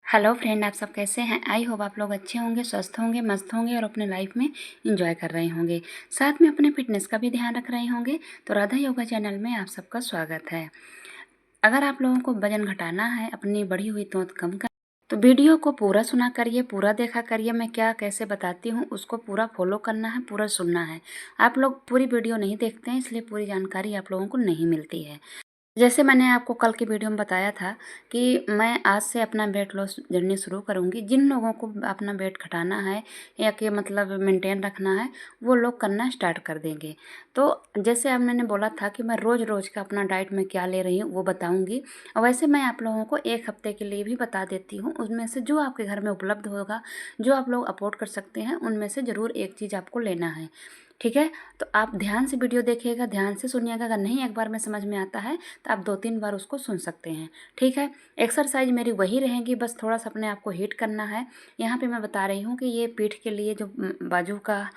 Hello friend, आप सब कैसे हैं। आई होप आप लोग अच्छे होंगे, स्वस्थ होंगे, मस्त होंगे और अपने लाइफ में इंजॉय कर रहे होंगे। साथ में अपने फिटनेस का भी ध्यान रख रहे होंगे। तो राधा योगा चैनल में आप सबका स्वागत है। अगर आप लोगों को वजन घटाना है, अपनी बढ़ी हुई तोंद कम कर, तो वीडियो को पूरा सुना करिए, पूरा देखा करिए। मैं क्या कैसे बताती हूँ उसको पूरा फॉलो करना है, पूरा सुनना है। आप लोग पूरी वीडियो नहीं देखते हैं, इसलिए पूरी जानकारी आप लोगों को नहीं मिलती है। जैसे मैंने आपको कल की वीडियो में बताया था कि मैं आज से अपना वेट लॉस जर्नी शुरू करूंगी। जिन लोगों को अपना वेट घटाना है या कि मतलब मेंटेन रखना है, वो लोग करना स्टार्ट कर देंगे। तो जैसे अब मैंने बोला था कि मैं रोज़ रोज़ का अपना डाइट में क्या ले रही हूँ वो बताऊंगी, और वैसे मैं आप लोगों को एक हफ्ते के लिए भी बता देती हूँ। उसमें से जो आपके घर में उपलब्ध होगा, जो आप लोग अफोर्ड कर सकते हैं, उनमें से ज़रूर एक चीज़ आपको लेना है। ठीक है, तो आप ध्यान से वीडियो देखिएगा, ध्यान से सुनिएगा। अगर नहीं एक बार में समझ में आता है तो आप 2-3 बार उसको सुन सकते हैं। ठीक है, एक्सरसाइज मेरी वही रहेगी, बस थोड़ा सा अपने आप को हीट करना है। यहाँ पे मैं बता रही हूँ कि ये पीठ के लिए जो बाजू का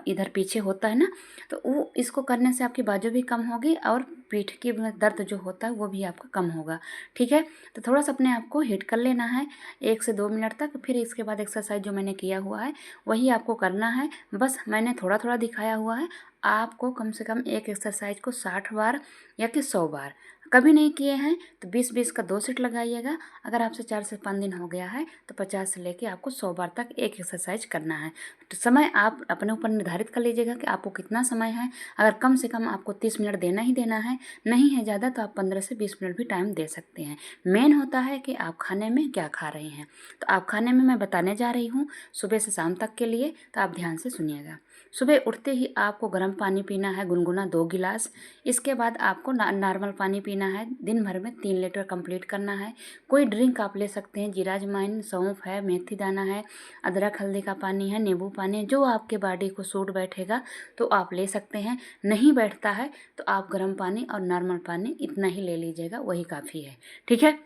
इधर पीछे होता है ना, तो वो इसको करने से आपकी बाजू भी कम होगी और पीठ की दर्द जो होता है वो भी आपका कम होगा। ठीक है, तो थोड़ा सा अपने आप को हीट कर लेना है 1 से 2 मिनट तक। फिर इसके बाद एक्सरसाइज जो मैंने किया हुआ है वही आपको करना है। बस मैंने थोड़ा थोड़ा दिखाया हुआ है। आपको कम से कम एक एक्सरसाइज को 60 बार या कि 100 बार, कभी नहीं किए हैं तो 20-20 का 2 सेट लगाइएगा। अगर आपसे 4 से 5 दिन हो गया है तो 50 से लेके आपको 100 बार तक एक एक्सरसाइज करना है। तो समय आप अपने ऊपर निर्धारित कर लीजिएगा कि आपको कितना समय है। अगर कम से कम आपको 30 मिनट देना ही देना है, नहीं है ज़्यादा तो आप 15 से 20 मिनट भी टाइम दे सकते हैं। मेन होता है कि आप खाने में क्या खा रहे हैं। तो आप खाने में मैं बताने जा रही हूँ सुबह से शाम तक के लिए, तो आप ध्यान से सुनिएगा। सुबह उठते ही आपको गर्म पानी पीना है, गुनगुना 2 गिलास। इसके बाद आपको नॉर्मल पानी पीना है। दिन भर में 3 लीटर कंप्लीट करना है। कोई ड्रिंक आप ले सकते हैं, जीरा अजवाइन, सौंफ है, मेथी दाना है, अदरक हल्दी का पानी है, नींबू पानी है, जो आपके बॉडी को सूट बैठेगा तो आप ले सकते हैं। नहीं बैठता है तो आप गर्म पानी और नॉर्मल पानी इतना ही ले लीजिएगा, वही काफ़ी है। ठीक है,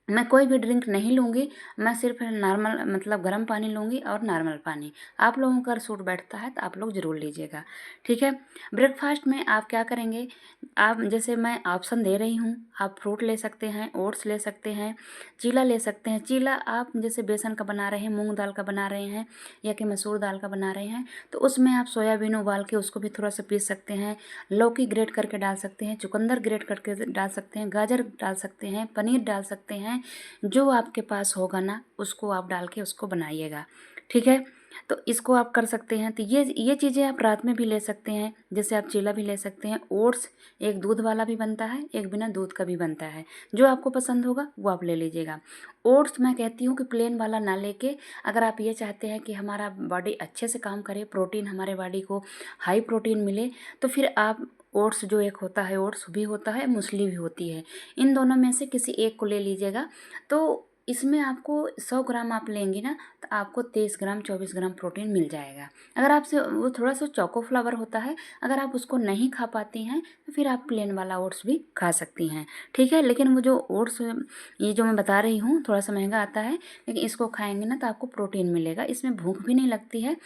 मैं कोई भी ड्रिंक नहीं लूँगी, मैं सिर्फ नॉर्मल मतलब गर्म पानी लूँगी और नॉर्मल पानी। आप लोगों का सूट बैठता है तो आप लोग ज़रूर लीजिएगा। ठीक है, ब्रेकफास्ट में आप क्या करेंगे, आप जैसे मैं ऑप्शन दे रही हूँ, आप फ्रूट ले सकते हैं, ओट्स ले सकते हैं, चीला ले सकते हैं। चीला आप जैसे बेसन का बना रहे हैं, मूंग दाल का बना रहे हैं या कि मसूर दाल का बना रहे हैं, तो उसमें आप सोयाबीन उबाल के उसको भी थोड़ा सा पीस सकते हैं। लौकी ग्रेट करके डाल सकते हैं, चुकंदर ग्रेट करके डाल सकते हैं, गाजर डाल सकते हैं, पनीर डाल सकते हैं। जो आपके पास होगा ना उसको आप डाल के उसको बनाइएगा। ठीक है, तो इसको आप कर सकते हैं। तो ये चीज़ें आप रात में भी ले सकते हैं। जैसे आप चीला भी ले सकते हैं। ओट्स एक दूध वाला भी बनता है, एक बिना दूध का भी बनता है। जो आपको पसंद होगा वो आप ले लीजिएगा। ओट्स मैं कहती हूँ कि प्लेन वाला ना लेके, अगर आप ये चाहते हैं कि हमारा बॉडी अच्छे से काम करे, प्रोटीन हमारे बॉडी को हाई प्रोटीन मिले, तो फिर आप ओट्स जो एक होता है, ओट्स भी होता है, मूसली भी होती है, इन दोनों में से किसी एक को ले लीजिएगा। तो इसमें आपको 100 ग्राम आप लेंगी ना तो आपको 23 ग्राम 24 ग्राम प्रोटीन मिल जाएगा। अगर आपसे वो थोड़ा सा चोको फ्लावर होता है, अगर आप उसको नहीं खा पाती हैं तो फिर आप प्लेन वाला ओट्स भी खा सकती हैं। ठीक है, लेकिन वो जो ओट्स ये जो मैं बता रही हूँ थोड़ा सा महंगा आता है, लेकिन इसको खाएंगे ना तो आपको प्रोटीन मिलेगा। इसमें भूख भी नहीं लगती है।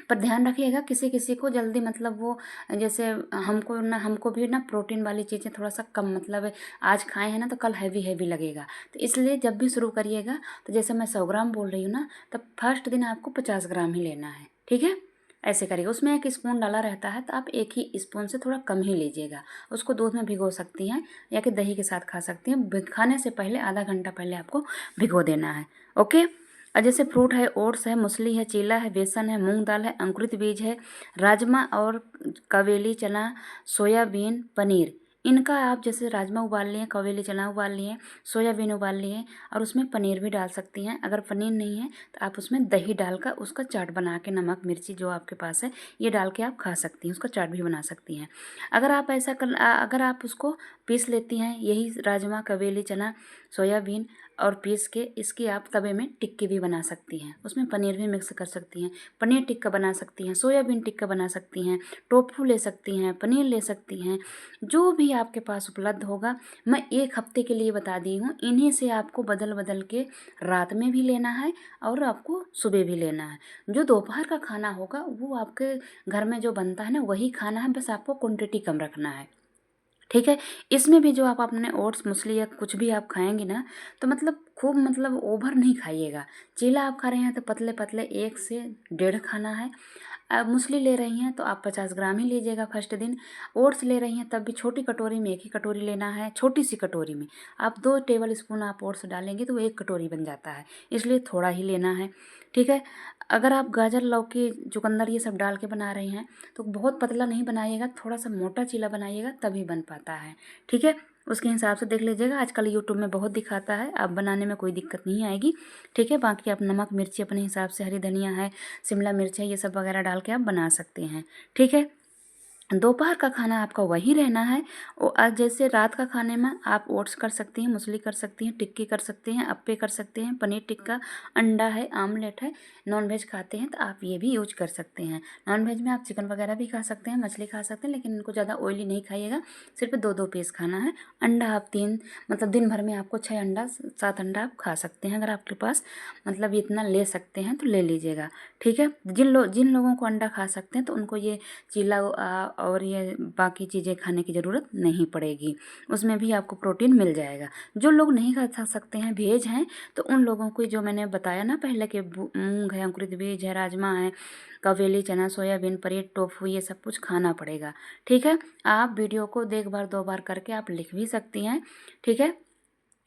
पर ध्यान रखिएगा, किसी किसी को जल्दी मतलब वो जैसे हमको भी ना प्रोटीन वाली चीज़ें थोड़ा सा कम मतलब आज खाए हैं ना तो कल हैवी हैवी लगेगा। तो इसलिए जब भी शुरू करिएगा तो जैसे मैं 100 ग्राम बोल रही हूँ ना, तो फर्स्ट दिन आपको 50 ग्राम ही लेना है। ठीक है, ऐसे करिएगा। उसमें 1 स्पून डाला रहता है तो आप 1 ही स्पून से थोड़ा कम ही लीजिएगा। उसको दूध में भिगो सकती हैं या कि दही के साथ खा सकती हैं। खाने से पहले आधा घंटा पहले आपको भिगो देना है। ओके, और जैसे फ्रूट है, ओट्स है, मूसली है, चीला है, बेसन है, मूंग दाल है, अंकुरित बीज है, राजमा और कवेली चना, सोयाबीन, पनीर, इनका आप जैसे राजमा उबाल लिए, कवेली चना उबाल लिए, सोयाबीन उबाल लिए और उसमें पनीर भी डाल सकती हैं। अगर पनीर नहीं है तो आप उसमें दही डालकर उसका चाट बना के, नमक मिर्ची जो आपके पास है ये डाल के आप खा सकती हैं, उसका चाट भी बना सकती हैं। अगर आप उसको पीस लेती हैं, यही राजमा, कवेली चना, सोयाबीन और पीस के इसकी आप तवे में टिक्की भी बना सकती हैं। उसमें पनीर भी मिक्स कर सकती हैं, पनीर टिक्का बना सकती हैं, सोयाबीन टिक्का बना सकती हैं, टोफू ले सकती हैं, पनीर ले सकती हैं, जो भी आपके पास उपलब्ध होगा। मैं 1 हफ्ते के लिए बता दी हूँ। इन्हीं से आपको बदल बदल के रात में भी लेना है और आपको सुबह भी लेना है। जो दोपहर का खाना होगा वो आपके घर में जो बनता है ना वही खाना है, बस आपको क्वांटिटी कम रखना है। ठीक है, इसमें भी जो आप अपने ओट्स मूसली या कुछ भी आप खाएंगी ना, तो मतलब खूब मतलब ओवर नहीं खाइएगा। चीला आप खा रहे हैं तो पतले पतले 1 से 1.5 खाना है। अब मूसली ले रही हैं तो आप 50 ग्राम ही लीजिएगा फर्स्ट दिन। ओट्स ले रही हैं तब भी छोटी कटोरी में 1 ही कटोरी लेना है, छोटी सी कटोरी में। आप 2 टेबल स्पून आप ओट्स डालेंगे तो वो 1 कटोरी बन जाता है, इसलिए थोड़ा ही लेना है, ठीक है। अगर आप गाजर, लौकी, चुकंदर ये सब डाल के बना रही हैं तो बहुत पतला नहीं बनाइएगा, थोड़ा सा मोटा चीला बनाइएगा तभी बन पाता है, ठीक है। उसके हिसाब से देख लीजिएगा, आजकल यूट्यूब में बहुत दिखाता है, आप बनाने में कोई दिक्कत नहीं आएगी, ठीक है। बाकी आप नमक मिर्ची अपने हिसाब से, हरी धनिया है, शिमला मिर्च है, ये सब वगैरह डाल के आप बना सकते हैं, ठीक है। दोपहर का खाना आपका वही रहना है। और जैसे रात का खाने में आप ओट्स कर सकती हैं, मूसली कर सकती हैं, टिक्की कर सकते हैं, अप्पे कर सकते हैं, पनीर टिक्का, अंडा है, आमलेट है। नॉनवेज खाते हैं तो आप ये भी यूज कर सकते हैं। नॉनवेज में आप चिकन वगैरह भी खा सकते हैं, मछली खा सकते हैं, लेकिन इनको ज़्यादा ऑयली नहीं खाइएगा, सिर्फ 2-2 पीस खाना है। अंडा आप 3 मतलब दिन भर में आपको 6 अंडा 7 अंडा आप खा सकते हैं, अगर आपके पास मतलब इतना ले सकते हैं तो ले लीजिएगा, ठीक है। जिन लोगों को अंडा खा सकते हैं तो उनको ये चीला और ये बाकी चीज़ें खाने की ज़रूरत नहीं पड़ेगी, उसमें भी आपको प्रोटीन मिल जाएगा। जो लोग नहीं खा सकते हैं, वेज हैं, तो उन लोगों को जो मैंने बताया ना पहले कि मूंग है, अंकुरित बीज है, राजमा है, कवेली चना, सोयाबीन, पनीर, टोफू, ये सब कुछ खाना पड़ेगा, ठीक है। आप वीडियो को 1 बार 2 बार करके आप लिख भी सकती हैं, ठीक है।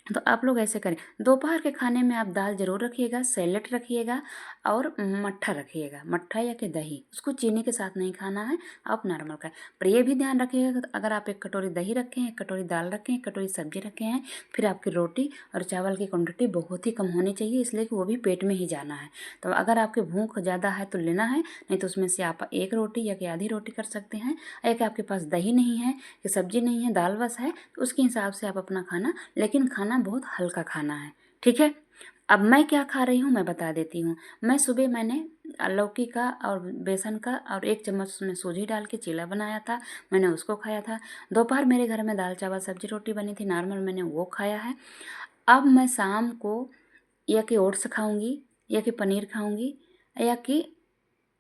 तो आप लोग ऐसे करें, दोपहर के खाने में आप दाल ज़रूर रखिएगा, सैलेड रखिएगा और मट्ठा रखिएगा, मट्ठा या कि दही, उसको चीनी के साथ नहीं खाना है, आप नॉर्मल खाएं। पर ये भी ध्यान रखिएगा कि अगर आप 1 कटोरी दही रखें, 1 कटोरी दाल रखें, 1 कटोरी सब्जी रखे हैं, फिर आपकी रोटी और चावल की क्वान्टिटी बहुत ही कम होनी चाहिए, इसलिए कि वो भी पेट में ही जाना है। तो अगर आपकी भूख ज़्यादा है तो लेना है, नहीं तो उसमें से आप 1 रोटी या कि आधी रोटी कर सकते हैं। या कि आपके पास दही नहीं है, कि सब्जी नहीं है, दाल बस है, तो उसके हिसाब से आप अपना खाना, लेकिन खाना बहुत हल्का खाना है, ठीक है। अब मैं क्या खा रही हूँ मैं बता देती हूँ। मैं सुबह मैंने लौकी का और बेसन का और 1 चम्मच उसमें सूजी डाल के चीला बनाया था, मैंने उसको खाया था। दोपहर मेरे घर में दाल चावल सब्जी रोटी बनी थी नॉर्मल, मैंने वो खाया है। अब मैं शाम को या कि ओट्स खाऊंगी, या कि पनीर खाऊंगी, या कि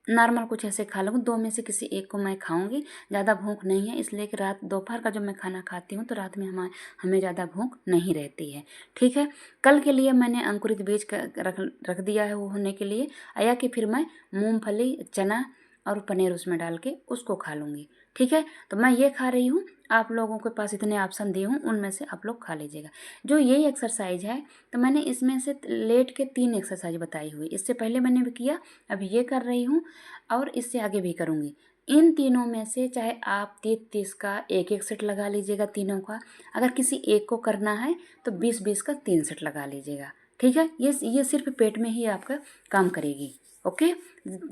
नॉर्मल कुछ ऐसे खा लूँगी, 2 में से किसी एक को मैं खाऊंगी। ज़्यादा भूख नहीं है, इसलिए कि रात दोपहर का जब मैं खाना खाती हूँ तो रात में हमें ज़्यादा भूख नहीं रहती है, ठीक है। कल के लिए मैंने अंकुरित बीज का रख दिया है वो होने के लिए, या कि फिर मैं मूंगफली, चना और पनीर उसमें डाल के उसको खा लूँगी, ठीक है। तो मैं ये खा रही हूँ, आप लोगों के पास इतने ऑप्शन दिए हूँ, उनमें से आप लोग खा लीजिएगा। जो ये एक्सरसाइज है तो मैंने इसमें से लेट के 3 एक्सरसाइज बताई हुई, इससे पहले मैंने भी किया, अभी ये कर रही हूँ और इससे आगे भी करूँगी। इन तीनों में से चाहे आप 30-30 का 1-1 सेट लगा लीजिएगा तीनों का, अगर किसी एक को करना है तो 20-20 का 3 सेट लगा लीजिएगा, ठीक है। ये सिर्फ पेट में ही आपका काम करेगी, ओके।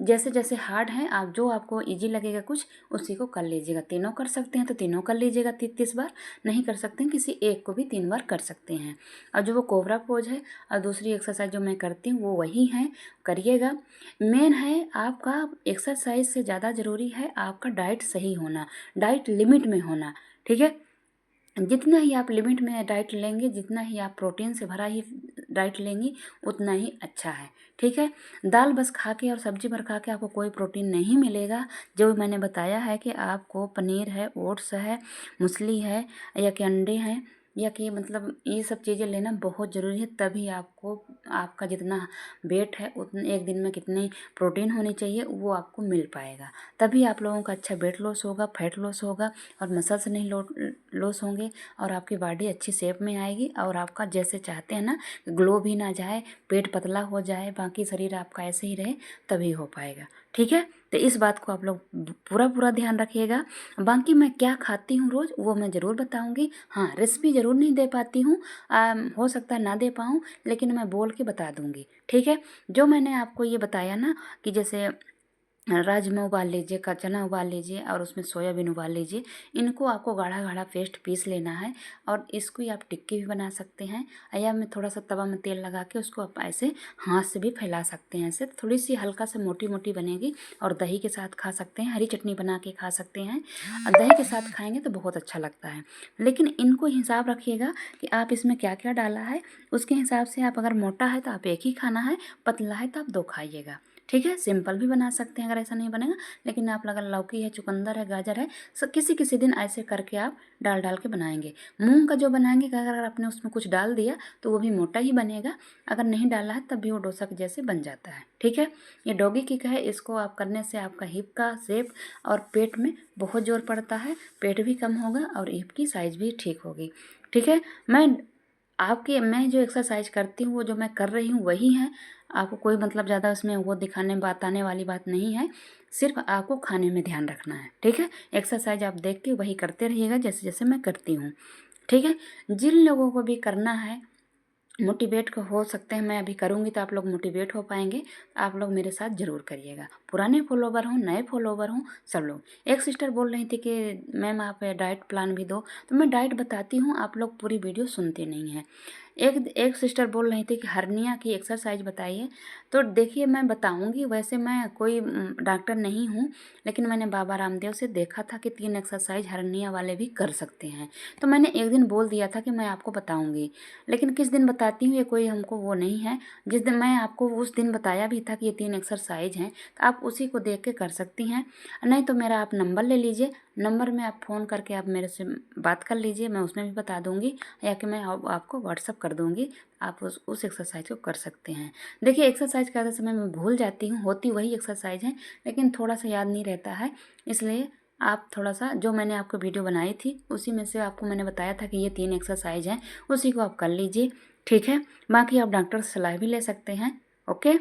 जैसे जैसे हार्ड है, आप जो आपको इजी लगेगा कुछ उसी को कर लीजिएगा। तीनों कर सकते हैं तो तीनों कर लीजिएगा 30-30 बार, नहीं कर सकते हैं किसी एक को भी 3 बार कर सकते हैं। और जो वो कोबरा पोज है और दूसरी एक्सरसाइज जो मैं करती हूँ वो वही है, करिएगा। मेन है आपका एक्सरसाइज से ज़्यादा ज़रूरी है आपका डाइट सही होना, डाइट लिमिट में होना, ठीक है। जितना ही आप लिमिट में डाइट लेंगे, जितना ही आप प्रोटीन से भरा ही डाइट लेंगी, उतना ही अच्छा है, ठीक है। दाल बस खा के और सब्जी भर खा के आपको कोई प्रोटीन नहीं मिलेगा। जो मैंने बताया है कि आपको पनीर है, ओट्स है, मूसली है, या कि अंडे हैं, या कि मतलब ये सब चीज़ें लेना बहुत ज़रूरी है, तभी आपको आपका जितना वेट है उतने एक दिन में कितनी प्रोटीन होनी चाहिए वो आपको मिल पाएगा। तभी आप लोगों का अच्छा वेट लॉस होगा, फैट लॉस होगा और मसल्स नहीं लॉस होंगे, और आपकी बॉडी अच्छी शेप में आएगी, और आपका जैसे चाहते हैं ना ग्लो भी ना जाए, पेट पतला हो जाए, बाकी शरीर आपका ऐसे ही रहे, तभी हो पाएगा, ठीक है। तो इस बात को आप लोग पूरा ध्यान रखिएगा। बाकी मैं क्या खाती हूँ रोज़ वो मैं ज़रूर बताऊँगी। हाँ, रेसिपी ज़रूर नहीं दे पाती हूँ, हो सकता है ना दे पाऊँ, लेकिन मैं बोल के बता दूँगी, ठीक है। जो मैंने आपको ये बताया ना कि जैसे राजमा उबाल लीजिए, का चना उबाल लीजिए और उसमें सोयाबीन उबाल लीजिए, इनको आपको गाढ़ा गाढ़ा पेस्ट पीस लेना है, और इसको ही आप टिक्की भी बना सकते हैं, या मैं थोड़ा सा तवा में तेल लगा के उसको आप ऐसे हाथ से भी फैला सकते हैं, ऐसे थोड़ी सी हल्का सा मोटी मोटी बनेगी, और दही के साथ खा सकते हैं, हरी चटनी बना के खा सकते हैं, और दही के साथ खाएंगे तो बहुत अच्छा लगता है। लेकिन इनको हिसाब रखिएगा कि आप इसमें क्या क्या डाला है, उसके हिसाब से आप, अगर मोटा है तो आप 1 ही खाना है, पतला है तो आप 2 खाइएगा, ठीक है। सिंपल भी बना सकते हैं अगर ऐसा नहीं बनेगा, लेकिन आप अगर लौकी है, चुकंदर है, गाजर है, किसी किसी दिन ऐसे करके आप डाल डाल के बनाएंगे। मूंग का जो बनाएंगे अगर आपने उसमें कुछ डाल दिया तो वो भी मोटा ही बनेगा, अगर नहीं डाला है तब भी वो डोसा के जैसे बन जाता है। ठीक है। ये डॉगी किक है, इसको आप करने से आपका हिप का शेप और पेट में बहुत जोर पड़ता है, पेट भी कम होगा और हिप की साइज़ भी ठीक होगी। ठीक है। मैं जो एक्सरसाइज करती हूँ वो जो मैं कर रही हूँ वही है, आपको कोई मतलब ज़्यादा उसमें वो दिखाने बताने वाली बात नहीं है, सिर्फ आपको खाने में ध्यान रखना है। ठीक है। एक्सरसाइज आप देख के वही करते रहिएगा जैसे जैसे मैं करती हूँ। ठीक है। जिन लोगों को भी करना है मोटिवेट हो सकते हैं, मैं अभी करूँगी तो आप लोग मोटिवेट हो पाएंगे। आप लोग मेरे साथ ज़रूर करिएगा, पुराने फॉलोवर हों नए फॉलोवर हों सब लोग। एक सिस्टर बोल रही थी कि मैम आप डाइट प्लान भी दो, तो मैं डाइट बताती हूँ, आप लोग पूरी वीडियो सुनते नहीं हैं। एक सिस्टर बोल रही थी कि हर्निया की एक्सरसाइज बताइए, तो देखिए मैं बताऊंगी, वैसे मैं कोई डॉक्टर नहीं हूँ, लेकिन मैंने बाबा रामदेव से देखा था कि 3 एक्सरसाइज हर्निया वाले भी कर सकते हैं, तो मैंने एक दिन बोल दिया था कि मैं आपको बताऊंगी, लेकिन किस दिन बताती हूँ ये कोई हमको वो नहीं है। जिस दिन मैं आपको उस दिन बताया भी था कि ये 3 एक्सरसाइज हैं, तो आप उसी को देख के कर सकती हैं। नहीं तो मेरा आप नंबर ले लीजिए, नंबर में आप फ़ोन करके आप मेरे से बात कर लीजिए, मैं उसमें भी बता दूंगी, या कि मैं आपको व्हाट्सअप कर दूंगी, आप उस एक्सरसाइज को कर सकते हैं। देखिए एक्सरसाइज करते समय मैं भूल जाती हूँ, होती वही एक्सरसाइज है, लेकिन थोड़ा सा याद नहीं रहता है, इसलिए आप थोड़ा सा जो मैंने आपको वीडियो बनाई थी उसी में से आपको मैंने बताया था कि ये 3 एक्सरसाइज हैं, उसी को आप कर लीजिए। ठीक है। बाकी आप डॉक्टर से सलाह भी ले सकते हैं। ओके।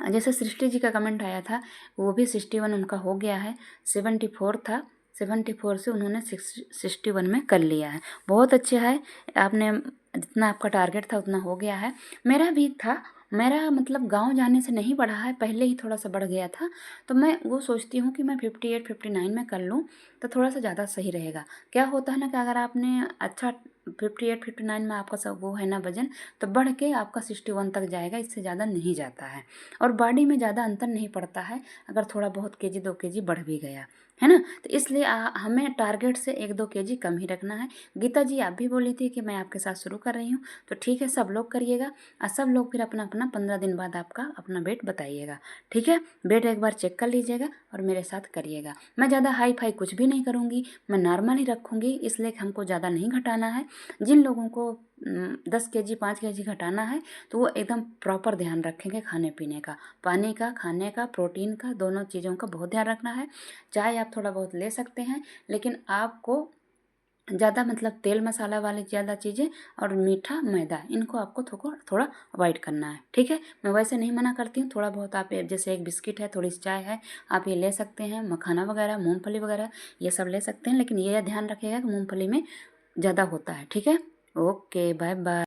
जैसे सृष्टि जी का कमेंट आया था, वो भी 61 उनका हो गया है, 74 था, 74 से उन्होंने 61 में कर लिया है। बहुत अच्छा है, आपने जितना आपका टारगेट था उतना हो गया है। मेरा भी था, मेरा मतलब गांव जाने से नहीं बढ़ा है, पहले ही थोड़ा सा बढ़ गया था, तो मैं वो सोचती हूँ कि मैं 58 59 में कर लूँ तो थोड़ा सा ज़्यादा सही रहेगा। क्या होता है ना कि अगर आपने अच्छा 58 59 में आपका सब वो है ना वजन, तो बढ़ के आपका 61 तक जाएगा, इससे ज़्यादा नहीं जाता है, और बॉडी में ज़्यादा अंतर नहीं पड़ता है अगर थोड़ा बहुत केजी 2 केजी बढ़ भी गया है ना। तो इसलिए हमें टारगेट से 1-2 केजी कम ही रखना है। गीता जी आप भी बोली थी कि मैं आपके साथ शुरू कर रही हूँ, तो ठीक है, सब लोग करिएगा, और सब लोग फिर अपना अपना 15 दिन बाद आपका अपना वेट बताइएगा। ठीक है। वेट एक बार चेक कर लीजिएगा और मेरे साथ करिएगा। मैं ज़्यादा हाई फाई कुछ भी नहीं करूँगी, मैं नॉर्मल ही रखूँगी, इसलिए कि हमको ज़्यादा नहीं घटाना है। जिन लोगों को 10 केजी 5 केजी घटाना है तो वो एकदम प्रॉपर ध्यान रखेंगे, खाने पीने का, पानी का, खाने का, प्रोटीन का, दोनों चीज़ों का बहुत ध्यान रखना है। चाय आप थोड़ा बहुत ले सकते हैं, लेकिन आपको ज़्यादा मतलब तेल मसाला वाली ज़्यादा चीज़ें और मीठा मैदा इनको आपको थोड़ा थोड़ा अवॉइड करना है। ठीक है। मैं वैसे नहीं मना करती हूँ, थोड़ा बहुत आप जैसे एक बिस्किट है, थोड़ी सी चाय है, आप ये ले सकते हैं, मखाना वगैरह मूंगफली वगैरह ये सब ले सकते हैं, लेकिन ये ध्यान रखिएगा कि मूंगफली में ज़्यादा होता है। ठीक है। Okay, bye bye.